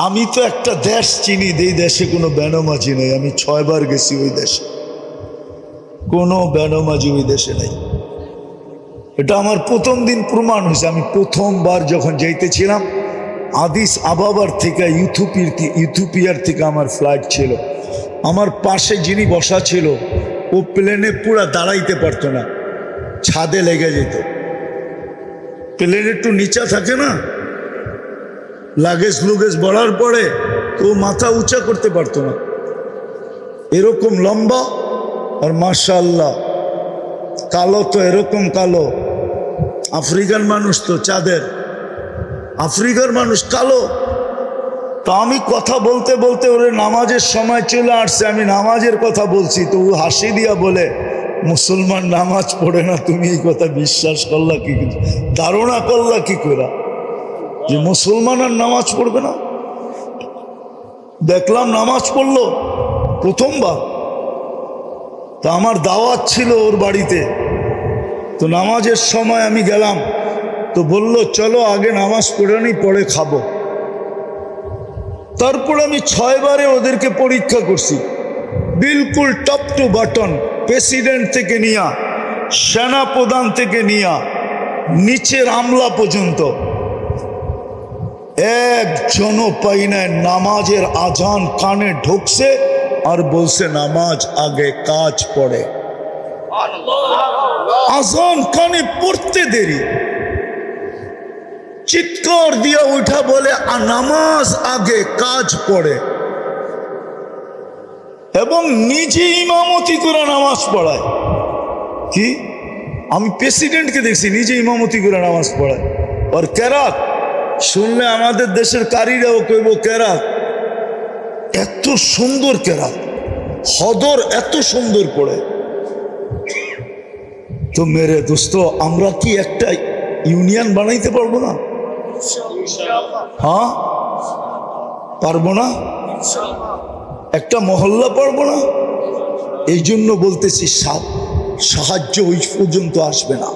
আমি তো একটা দেশ চিনি, এই দেশে কোনো বেনামাজি নেই। আমি 6 বার গেছি ওই দেশে, কোনো বেনামাজি ওই দেশে নেই। এটা আমার প্রথম দিন প্রমাণ হয়েছে। আমি প্রথমবার যখন যাইতেছিলাম আদিস আবাবার থেকে ইথিওপিয়ার থেকে আমার ফ্লাইট ছিল, আমার পাশে যিনি বসা ছিল ও প্লেনে পুরা দাঁড়াইতে পারতো না, ছাদে লেগে যেত। প্লেন একটু নিচা থাকে না, লাগেজ লুগেজ বড়ার পরে তো মাথা উঁচা করতে পারতো না, এরকম লম্বা। আর মাশাআল্লাহ কালো তো এরকম কালো, আফ্রিকার মানুষ তো চাঁদের, আফ্রিকার মানুষ কালো। তো আমি কথা বলতে বলতে ওরে নামাজের সময় চলে আসছে, আমি নামাজের কথা বলছি, তো ও হাসি দিয়া বলে, মুসলমান নামাজ পড়ে না, তুমি এই কথা বিশ্বাস করলা কি, ধারণা করলা কি করে যে মুসলমান আর নামাজ পড়বে না? দেখলাম নামাজ পড়লো প্রথমবার। তা আমার দাওয়াত ছিল ওর বাড়িতে, তো নামাজের সময় আমি গেলাম, তো বলল চলো আগে নামাজ পড়ে নি, পরে খাবো। তারপর আমি 6 বারে ওদেরকে পরীক্ষা করছি, বিলকুল টপ টু বাটন, প্রেসিডেন্ট থেকে নিয়া, সেনা প্রধান থেকে নিয়া, নিচের আমলা পর্যন্ত একজনও পাই নাই নামাজের আজান কানে ঢুকছে আর বলছে নামাজ আগে কাজ পড়ে। আজান কানে পড়তে দেরি, চিৎকার দিয়া উঠা বলে নামাজ আগে কাজ পড়ে, এবং নিজে ইমামতি করে নামাজ পড়ায়। কি আমি প্রেসিডেন্টকে দেখছি নিজে ইমামতি করে নামাজ পড়ায়। আর কেরাত শুনলে আমাদের দেশের কারীরাও কইব কেরাত, এত সুন্দর কেরাত, হদর এত সুন্দর পড়ে। তো মেরে দোস্ত, আমরা কি একটা ইউনিয়ন বানাইতে পারবো না? হ্যাঁ পারবো না? একটা মহল্লা পারবো না? এই জন্য বলতেছি সাহায্য ওই পর্যন্ত আসবে না।